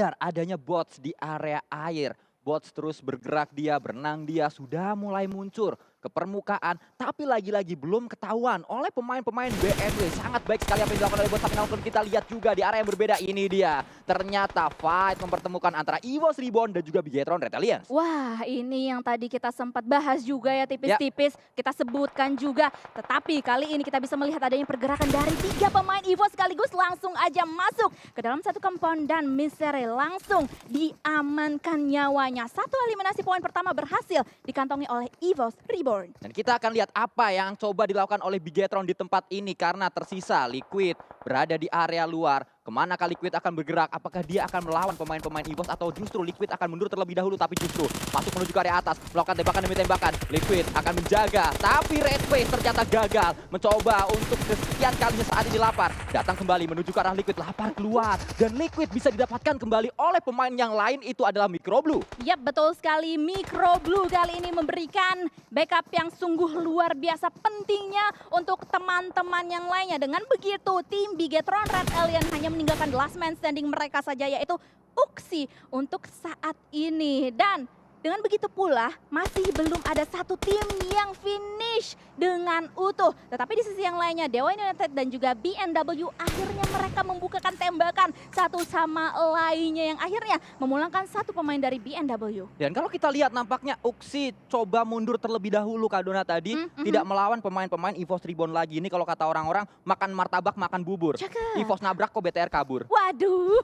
sadar adanya bots di area air. Bots terus bergerak dia, berenang dia, sudah mulai muncul ke permukaan. Tapi lagi-lagi belum ketahuan oleh pemain-pemain BNW. Sangat baik sekali apa yang dilakukan oleh bots. Tapi namun kita lihat juga di area yang berbeda. Ini dia. Ternyata fight mempertemukan antara EVOS Reborn dan juga Bigetron Red Alliance. Wah, ini yang tadi kita sempat bahas juga ya tipis-tipis. Kita sebutkan juga. Tetapi kali ini kita bisa melihat adanya pergerakan dari 3 pemain EVOS sekaligus langsung aja masuk ke dalam satu compound dan Misery langsung diamankan nyawanya. Satu eliminasi poin pertama berhasil dikantongi oleh EVOS Reborn. Dan kita akan lihat apa yang coba dilakukan oleh Bigetron di tempat ini karena tersisa Liquid berada di area luar. Kemanakah Liquid akan bergerak? Apakah dia akan melawan pemain-pemain EVOS atau justru Liquid akan mundur terlebih dahulu tapi justru masuk menuju ke area atas, melakukan tembakan demi tembakan. Liquid akan menjaga, tapi Red Face ternyata gagal mencoba untuk kesekian kalinya saat ini lapar. Datang kembali menuju ke arah Liquid, lapar keluar dan Liquid bisa didapatkan kembali oleh pemain yang lain, itu adalah Microblue. Yap, betul sekali. Microblue kali ini memberikan backup yang sungguh luar biasa pentingnya untuk teman-teman yang lainnya. Dengan begitu, tim Bigetron Red Alliance hanya meninggalkan last man standing mereka saja, yaitu Uxie untuk saat ini. Dan dengan begitu pula masih belum ada satu tim yang finish dengan utuh. Tetapi di sisi yang lainnya Dewa United dan juga BNW akhirnya mereka membukakan tembakan satu sama lainnya yang akhirnya memulangkan satu pemain dari BNW. Dan kalau kita lihat nampaknya Uxie coba mundur terlebih dahulu Kak Dona tadi. Tidak melawan pemain-pemain EVOS Reborn lagi. Ini kalau kata orang-orang makan martabak makan bubur. Cakep. EVOS nabrak kok BTR kabur. Waduh.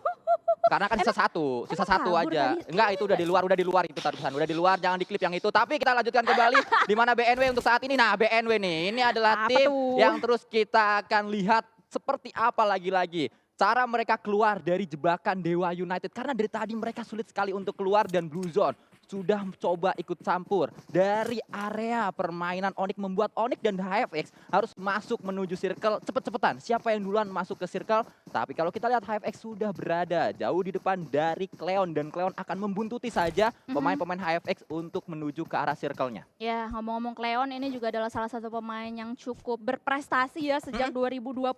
Karena kan sisa satu kabur aja. tadi? Enggak, itu udah di luar itu tarusan. Udah di luar, jangan diklip yang itu. Tapi kita lanjutkan kembali di mana BNW untuk saat ini. Nah, BNW nih, ini adalah Apa tim tuh? yang terus kita akan lihat seperti apa lagi-lagi cara mereka keluar dari jebakan Dewa United. Karena dari tadi mereka sulit sekali untuk keluar dan Blue Zone sudah coba ikut campur dari area permainan Onyx, membuat Onyx dan HFX harus masuk menuju circle cepet-cepetan. Siapa yang duluan masuk ke circle? Tapi kalau kita lihat HFX sudah berada jauh di depan dari Cleon dan Cleon akan membuntuti saja pemain-pemain HFX untuk menuju ke arah circle-nya. Ya, ngomong-ngomong Cleon ini juga adalah salah satu pemain yang cukup berprestasi ya sejak 2020.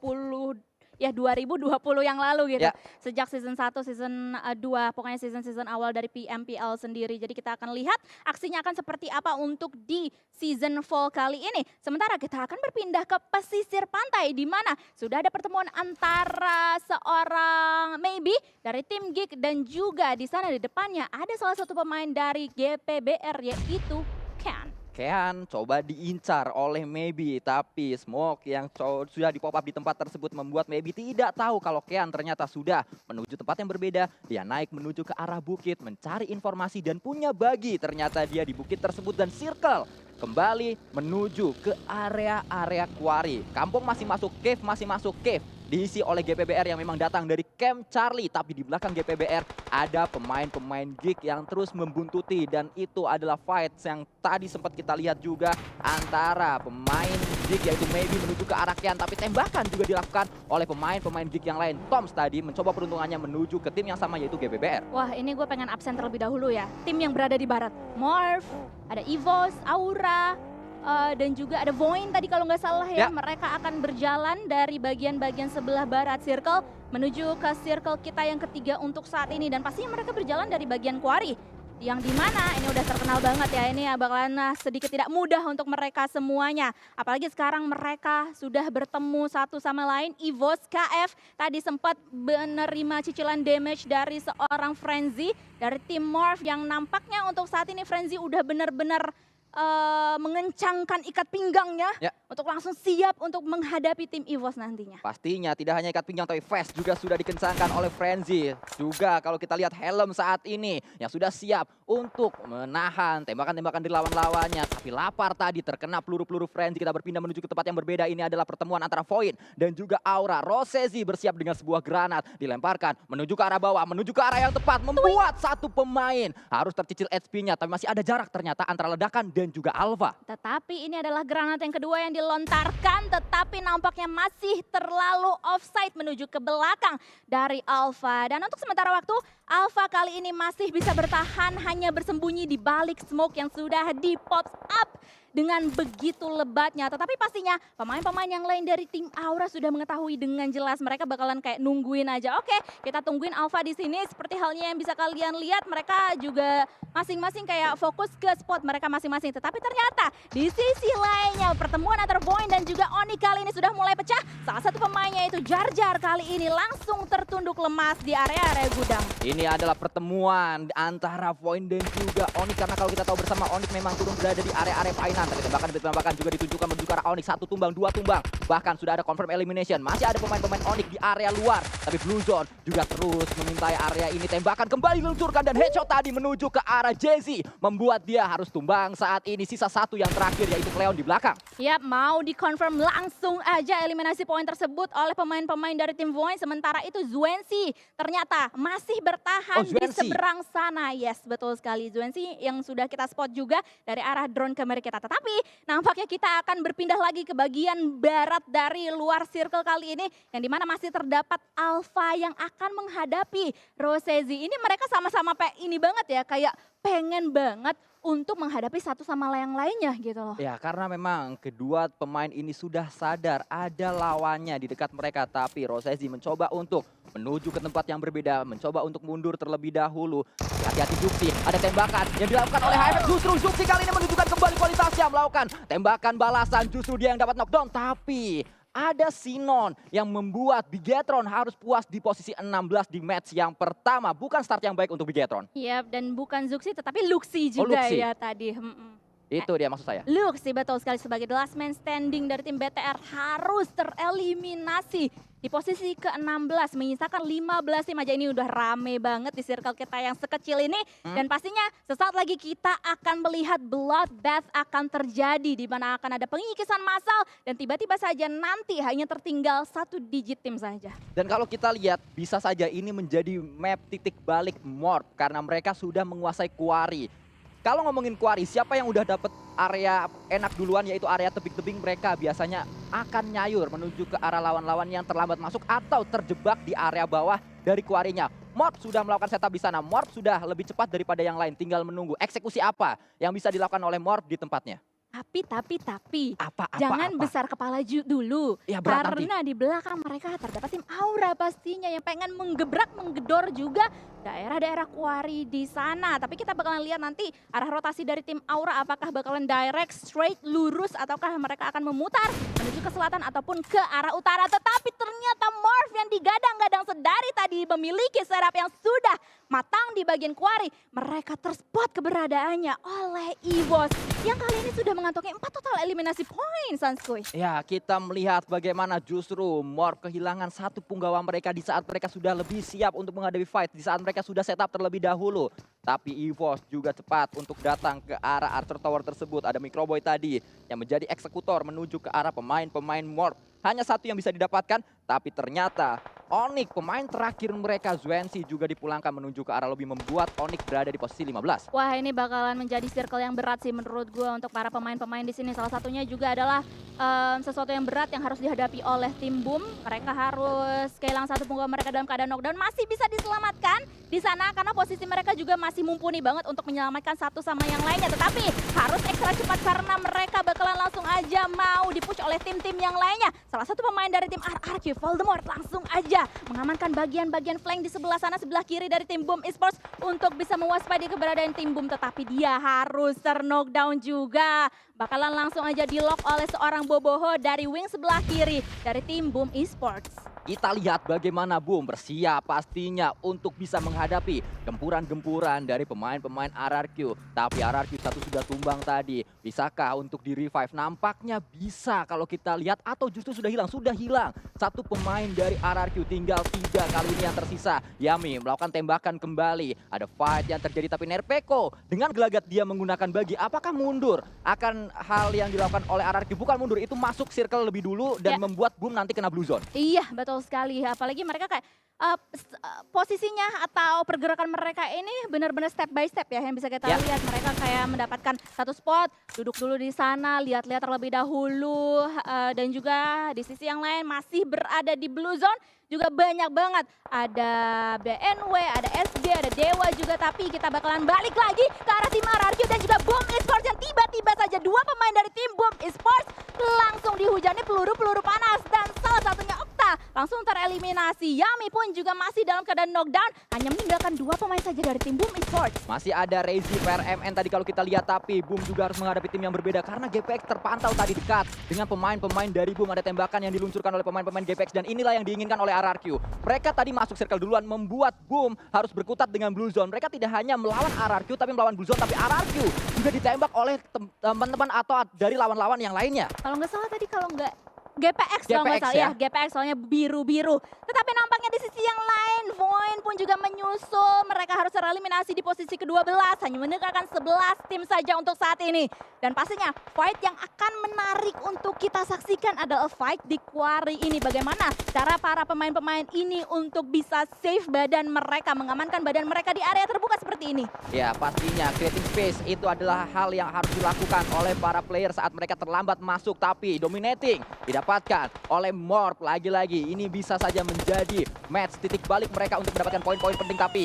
Ya 2020 yang lalu gitu. Ya. Sejak season 1, season 2, pokoknya season-season awal dari PMPL sendiri. Jadi kita akan lihat aksinya akan seperti apa untuk di season fall kali ini. Sementara kita akan berpindah ke pesisir pantai di mana sudah ada pertemuan antara seorang Maybe dari tim Geek dan juga di sana di depannya ada salah satu pemain dari GPBR yaitu Ken. Kean coba diincar oleh Maybe, tapi smoke yang sudah di pop up di tempat tersebut membuat Maybe tidak tahu kalau Kean ternyata sudah menuju tempat yang berbeda. Dia naik menuju ke arah bukit mencari informasi dan punya bagi. Ternyata dia di bukit tersebut dan circle kembali menuju ke area-area quarry. Kampung masih masuk cave. Diisi oleh GPBR yang memang datang dari Camp Charlie. Tapi di belakang GPBR ada pemain-pemain Geek yang terus membuntuti. Dan itu adalah fight yang tadi sempat kita lihat juga antara pemain Geek yaitu Maybe menuju ke arah Kean. Tapi tembakan juga dilakukan oleh pemain-pemain Geek yang lain. Toms tadi mencoba peruntungannya menuju ke tim yang sama yaitu GPBR. Wah, ini gue pengen absen terlebih dahulu ya. Tim yang berada di barat. Morph, ada EVOS, Aura, dan juga ada Voin tadi kalau nggak salah ya. Mereka akan berjalan dari bagian-bagian sebelah barat circle menuju ke circle kita yang ketiga untuk saat ini. Dan pastinya mereka berjalan dari bagian quarry. Yang dimana ini udah terkenal banget ya, ini bakalan sedikit tidak mudah untuk mereka semuanya. Apalagi sekarang mereka sudah bertemu satu sama lain. EVOS KF tadi sempat menerima cicilan damage dari seorang Frenzy dari tim Morph yang nampaknya untuk saat ini Frenzy udah benar-benar mengencangkan ikat pinggangnya untuk langsung siap untuk menghadapi tim EVOS nantinya. Pastinya tidak hanya ikat pinggang tapi vest juga sudah dikencangkan oleh Frenzy. Juga kalau kita lihat helm saat ini yang sudah siap untuk menahan tembakan-tembakan di lawan-lawannya. Tapi lapar tadi terkena peluru-peluru Frenzy. Kita berpindah menuju ke tempat yang berbeda. Ini adalah pertemuan antara Void dan juga Aura. Rosezi bersiap dengan sebuah granat. Dilemparkan menuju ke arah bawah, menuju ke arah yang tepat. Membuat satu pemain harus tercicil HP-nya. Tapi masih ada jarak ternyata antara ledakan dan juga Alpha. Tetapi ini adalah granat yang kedua yang dilontarkan, tetapi nampaknya masih terlalu offside menuju ke belakang dari Alpha. Dan untuk sementara waktu, Alpha kali ini masih bisa bertahan hanya bersembunyi di balik smoke yang sudah di pop up. dengan begitu lebatnya. Tetapi pastinya pemain-pemain yang lain dari tim Aura sudah mengetahui dengan jelas mereka bakalan kayak nungguin aja. Oke, kita tungguin Alpha di sini seperti halnya yang bisa kalian lihat mereka juga masing-masing kayak fokus ke spot mereka masing-masing. Tetapi ternyata di sisi lainnya pertemuan antara Void dan juga Oni kali ini sudah mulai pecah. Salah satu pemainnya itu Jar Jar kali ini langsung tertunduk lemas di area gudang. Ini adalah pertemuan antara Void dan juga Onyx karena kalau kita tahu bersama Onyx memang turun berada di area-area final. Tapi tembakan juga ditunjukkan menuju ke arah Onyx. 1 tumbang, 2 tumbang. Bahkan sudah ada confirm elimination. Masih ada pemain-pemain Onyx di area luar. Tapi Blue Zone juga terus mengintai area ini. Tembakan kembali diluncurkan dan headshot tadi menuju ke arah Jesse. Membuat dia harus tumbang saat ini. Sisa 1 yang terakhir yaitu Cleon di belakang. Yap, mau dikonfirm langsung aja eliminasi poin tersebut oleh pemain-pemain dari tim Void. Sementara itu Zuensi ternyata masih bertahan di seberang sana. Yes, betul sekali. Zuensi yang sudah kita spot juga dari arah drone kamera kita. Tetapi nampaknya kita akan berpindah lagi ke bagian barat dari luar circle kali ini. Yang dimana masih terdapat Alpha yang akan menghadapi Rosezi. Ini mereka sama-sama ini banget ya, kayak pengen banget untuk menghadapi satu sama yang lainnya gitu loh. Ya karena memang kedua pemain ini sudah sadar ada lawannya di dekat mereka. Tapi Rosezi mencoba untuk menuju ke tempat yang berbeda. Mencoba untuk mundur terlebih dahulu. Hati-hati Zuxi, ada tembakan yang dilakukan oleh HFX. Justru Zuxi kali ini menunjukkan kembali kualitasnya. Melakukan tembakan balasan, justru dia yang dapat knockdown. Tapi ada Sinon yang membuat Bigetron harus puas di posisi 16 di match yang pertama. Bukan start yang baik untuk Bigetron. Iya, dan bukan Zuxi tetapi Luxi juga Luxi ya tadi. Itu dia maksud saya. Luxi betul sekali sebagai the last man standing dari tim BTR harus tereliminasi di posisi ke-16 menyisakan 15 tim aja. Ini udah rame banget di circle kita yang sekecil ini. Dan pastinya sesaat lagi kita akan melihat bloodbath akan terjadi di mana akan ada pengikisan massal dan tiba-tiba saja nanti hanya tertinggal 1 digit tim saja. Dan kalau kita lihat bisa saja ini menjadi map titik balik Morph karena mereka sudah menguasai Quarry. Kalau ngomongin Quarry, siapa yang udah dapet area enak duluan yaitu area tebing-tebing, mereka biasanya akan nyayur menuju ke arah lawan-lawan yang terlambat masuk atau terjebak di area bawah dari Quarry-nya. Morph sudah melakukan setup di sana, Morph sudah lebih cepat daripada yang lain, tinggal menunggu eksekusi apa yang bisa dilakukan oleh Morph di tempatnya. Tapi Apa? jangan besar kepala dulu. Ya, Karena di belakang mereka terdapat tim Aura pastinya yang pengen menggedor juga daerah-daerah Quarry di sana. Tapi kita bakalan lihat nanti arah rotasi dari tim Aura apakah bakalan direct, straight, lurus ataukah mereka akan memutar menuju ke selatan ataupun ke arah utara. Tetapi ternyata Morph yang digadang-gadang sedari tadi memiliki setup yang sudah matang di bagian Quarry. Mereka terspot keberadaannya oleh EVOS yang kali ini sudah mengantongi 4 total eliminasi poin, Sanskuy. Ya, kita melihat bagaimana justru Morph kehilangan 1 punggawa mereka di saat mereka sudah lebih siap untuk menghadapi fight, di saat mereka sudah setup terlebih dahulu. Tapi EVOS juga cepat untuk datang ke arah Arthur Tower tersebut. Ada Microboy tadi yang menjadi eksekutor menuju ke arah pemain-pemain Morph. Hanya 1 yang bisa didapatkan, tapi ternyata Onyx, pemain terakhir mereka, Zuensi juga dipulangkan menuju ke arah lobby membuat Onyx berada di posisi 15. Wah, ini bakalan menjadi circle yang berat sih menurut gue untuk para pemain-pemain di sini. Salah satunya juga adalah sesuatu yang berat yang harus dihadapi oleh tim Boom. Mereka harus kehilangan 1 punggawa mereka dalam keadaan knockdown. Masih bisa diselamatkan di sana karena posisi mereka juga masih mumpuni banget untuk menyelamatkan satu sama yang lainnya. Tetapi harus ekstra cepat karena mereka bakalan langsung aja mau dipush oleh tim-tim yang lainnya. Salah satu pemain dari tim RRQ, Voldemort, langsung aja mengamankan bagian-bagian flank di sebelah sana, sebelah kiri dari tim Boom Esports untuk bisa mewaspadai keberadaan tim Boom. Tetapi dia harus ter-knockdown juga. Bakalan langsung aja di-lock oleh seorang Boboho dari wing sebelah kiri dari tim Boom Esports. Kita lihat bagaimana Boom bersiap pastinya untuk bisa menghadapi gempuran-gempuran dari pemain-pemain RRQ. Tapi RRQ 1 sudah tumbang tadi. Bisakah untuk di-revive? Nampaknya bisa kalau kita lihat atau justru sudah hilang. Sudah hilang. 1 pemain dari RRQ, tinggal 3 kali ini yang tersisa. Yami melakukan tembakan kembali. Ada fight yang terjadi tapi Nerpeko dengan gelagat dia menggunakan bagi. Apakah mundur? Akan hal yang dilakukan oleh RRQ bukan mundur, itu masuk circle lebih dulu dan membuat Boom nanti kena blue zone. Iya, betul sekali. Apalagi mereka kayak posisinya atau pergerakan mereka ini benar-benar step by step ya yang bisa kita lihat. Mereka kayak mendapatkan satu spot, duduk dulu di sana, lihat-lihat terlebih dahulu, dan juga di sisi yang lain masih berada di blue zone juga banyak banget. Ada BNW, ada SG, ada Dewa juga, tapi kita bakalan balik lagi ke arah tim RRQ dan juga Boom Esports yang tiba-tiba saja dua pemain dari tim Boom Esports langsung dihujani peluru-peluru panas dan salah satunya Okta langsung tereliminasi. Yami pun juga masih dalam keadaan knockdown, hanya meninggalkan dua pemain saja dari tim Boom Esports. Masih ada Rezi PRMN tadi kalau kita lihat, tapi Boom juga harus menghadapi tim yang berbeda karena GPX terpantau tadi dekat dengan pemain-pemain dari Boom. Ada tembakan yang diluncurkan oleh pemain-pemain GPX dan inilah yang diinginkan oleh RRQ. Mereka tadi masuk circle duluan, membuat Boom harus berkutat dengan Blue Zone. Mereka tidak hanya melawan RRQ tapi melawan Blue Zone, tapi RRQ juga ditembak oleh teman-teman atau dari lawan-lawan yang lainnya. Kalau nggak salah tadi, kalau nggak GPX kalau nggak salah ya, GPX soalnya biru-biru. Tetapi nampaknya di sisi yang lain, Voin pun juga menyusul. Mereka harus tereliminasi di posisi ke-12, hanya meninggalkan 11 tim saja untuk saat ini. Dan pastinya fight yang akan menarik untuk kita saksikan adalah fight di Quarry ini. Bagaimana cara para pemain-pemain ini untuk bisa save badan mereka, mengamankan badan mereka di area terbuka seperti ini. Ya pastinya creating space itu adalah hal yang harus dilakukan oleh para player saat mereka terlambat masuk, tapi dominating didapatkan oleh Morph. Lagi-lagi ini bisa saja menjadi match titik balik mereka untuk mendapatkan poin-poin penting, tapi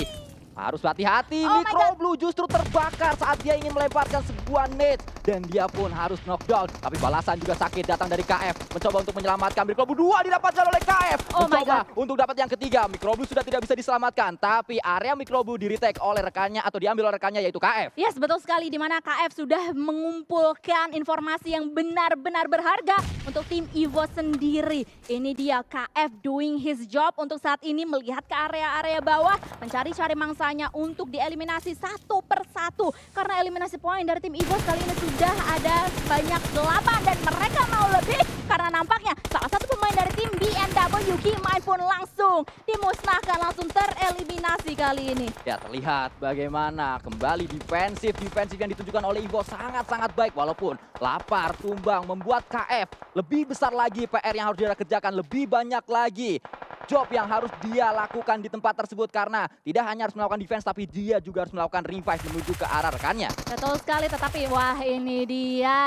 harus hati-hati. Microblue justru terbakar saat dia ingin melemparkan sebuah nade dan dia pun harus knockdown. Tapi balasan juga sakit datang dari KF. Mencoba untuk menyelamatkan Microblue, dua didapatkan oleh KF. Mencoba untuk dapat yang ketiga. Microblue sudah tidak bisa diselamatkan, tapi area Microblue di retake oleh rekannya atau diambil oleh rekannya yaitu KF. Yes, betul sekali, di mana KF sudah mengumpulkan informasi yang benar-benar berharga untuk tim Evo sendiri. Ini dia KF doing his job untuk saat ini, melihat ke area-area bawah, mencari-cari mangsa untuk dieliminasi satu persatu. Karena eliminasi poin dari tim EVOS kali ini sudah ada sebanyak 8 dan mereka mau lebih. Karena nampaknya salah satu pemain dari tim BNW Kimain pun langsung dimusnahkan, langsung tereliminasi kali ini. Ya terlihat bagaimana kembali defensif yang ditunjukkan oleh EVOS sangat-sangat baik. Walaupun lapar tumbang membuat KF lebih besar lagi PR yang harus dia kerjakan, lebih banyak lagi job yang harus dia lakukan di tempat tersebut, karena tidak hanya harus melakukan defense tapi dia juga harus melakukan revive menuju ke arah rekannya. Betul sekali, tetapi wah ini dia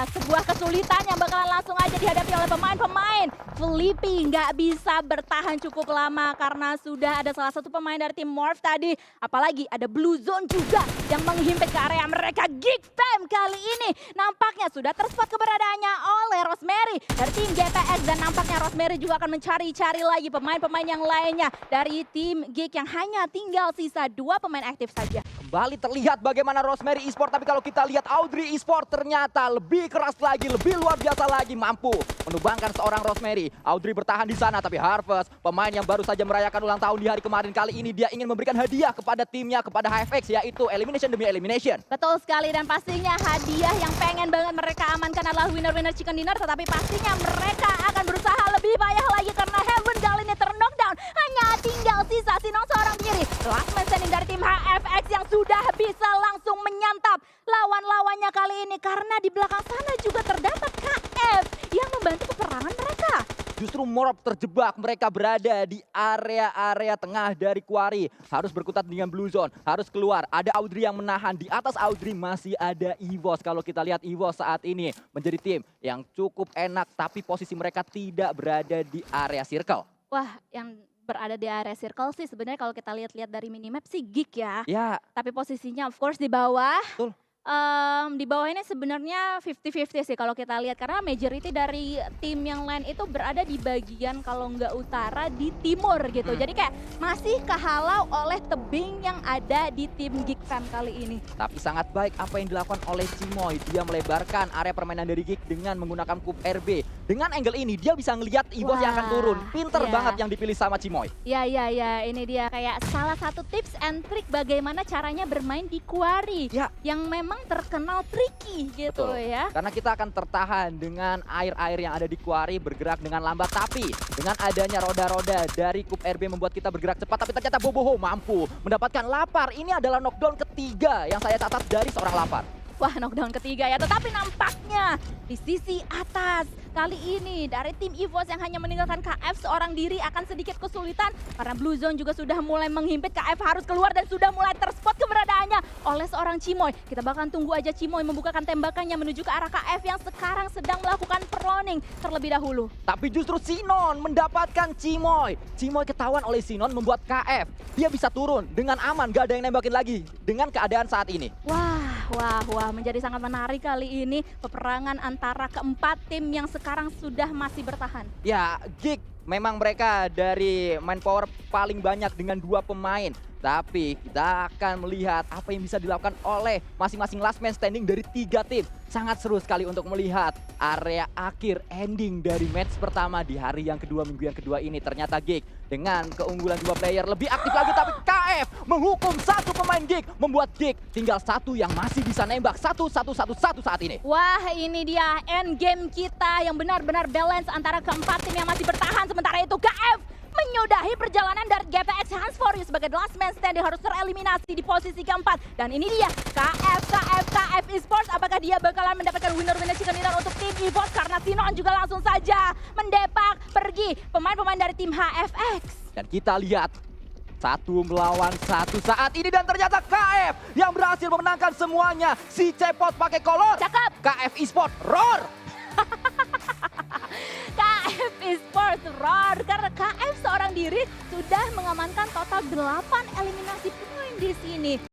sebuah kesulitan yang bakalan langsung aja dihadapi oleh pemain-pemain. Flippy nggak bisa bertahan cukup lama karena sudah ada salah satu pemain dari tim Morph tadi. Apalagi ada Blue Zone juga yang menghimpit ke area mereka. Geek Fam kali ini nampaknya sudah terspot keberadaannya oleh Rosemary dari tim GPX, dan nampaknya Rosemary juga akan mencari-cari lagi pemain-pemain yang lainnya dari tim Geek yang hanya tinggal sisa 2 pemain aktif saja. Kembali terlihat bagaimana Rosemary Esport, tapi kalau kita lihat Audrey Esport ternyata lebih keras lagi, lebih luar biasa lagi, mampu menumbangkan seorang Rosemary. Audrey bertahan di sana, tapi Harvest, pemain yang baru saja merayakan ulang tahun di hari kemarin, kali ini dia ingin memberikan hadiah kepada timnya, kepada HFX, yaitu elimination demi elimination. Betul sekali, dan pastinya hadiah yang pengen banget mereka amankan adalah winner-winner chicken dinner, tetapi pastinya mereka akan berusaha lebih payah lagi karena Heaven kali ini ter-knockdown. Hanya tinggal sisa Sinong seorang diri. Last man standing dari tim HFX yang sudah bisa langsung menyantap lawan-lawannya kali ini, karena di belakang sana juga terdapat KF yang membantu peperangan mereka. Justru Morph terjebak, mereka berada di area-area tengah dari Quarry. Harus berkutat dengan Blue Zone, harus keluar. Ada Audrey yang menahan, di atas Audrey masih ada EVOS. Kalau kita lihat EVOS saat ini menjadi tim yang cukup enak, tapi posisi mereka tidak berada di area circle. Wah, yang berada di area circle sih sebenarnya kalau kita lihat-lihat dari minimap sih Geek ya. Ya. Tapi posisinya of course di bawah. Betul. Di bawah ini sebenarnya 50-50 sih kalau kita lihat, karena majority dari tim yang lain itu berada di bagian kalau nggak utara di timur gitu. Jadi kayak masih kehalau oleh tebing yang ada di tim Geek Fam kali ini. Tapi sangat baik apa yang dilakukan oleh Cimoy. Dia melebarkan area permainan dari Geek dengan menggunakan Cube RB. Dengan angle ini dia bisa ngelihat EVOS yang akan turun. Pinter banget yang dipilih sama Cimoy. Ya, ini dia kayak salah satu tips and trick bagaimana caranya bermain di Quarry. Ya. Yang memang terkenal tricky gitu. Betul. Ya. Karena kita akan tertahan dengan air-air yang ada di Quarry bergerak dengan lambat. Tapi dengan adanya roda-roda dari Cube RB membuat kita bergerak cepat. Tapi ternyata Boboho mampu mendapatkan lapar. Ini adalah knockdown ketiga yang saya catat dari seorang lapar. Wah, knockdown ketiga ya, tetapi nampaknya di sisi atas kali ini dari tim EVOS yang hanya meninggalkan KF seorang diri akan sedikit kesulitan karena Blue Zone juga sudah mulai menghimpit. KF harus keluar dan sudah mulai terspot keberadaannya oleh seorang Cimoy. Kita bahkan tunggu aja Cimoy membukakan tembakannya menuju ke arah KF yang sekarang sedang melakukan perloning terlebih dahulu. Tapi justru Sinon mendapatkan Cimoy. Cimoy ketahuan oleh Sinon membuat KF. Dia bisa turun dengan aman, gak ada yang nembakin lagi dengan keadaan saat ini. Wah, menjadi sangat menarik kali ini peperangan antara keempat tim yang sekarang sudah masih bertahan. Ya, Gig memang mereka dari manpower paling banyak dengan 2 pemain. Tapi kita akan melihat apa yang bisa dilakukan oleh masing-masing last man standing dari 3 tim. Sangat seru sekali untuk melihat area akhir ending dari match pertama di hari yang kedua, minggu yang kedua ini. Ternyata Gig dengan keunggulan 2 player lebih aktif lagi, tapi KF menghukum 1 pemain Gig, membuat Gig tinggal 1 yang masih bisa nembak 1-1-1-1 saat ini. Wah, ini dia end game kita yang benar-benar balance antara keempat tim yang masih bertahan. Sementara itu KF menyudahi perjalanan dari GPX Hans For You sebagai last man standing, harus tereliminasi di posisi keempat. Dan ini dia KF Esports, apakah dia bakalan mendapatkan winner-winner chicken dinner untuk tim EVOS, karena Sinon juga langsung saja mendepak pergi pemain-pemain dari tim HFX. Dan kita lihat 1 melawan 1 saat ini, dan ternyata KF yang berhasil memenangkan semuanya. Si Cepot pakai kolor. Cakep. KF Esports roar. KF Esports roar karena KF seorang diri sudah mengamankan total 8 eliminasi poin di sini.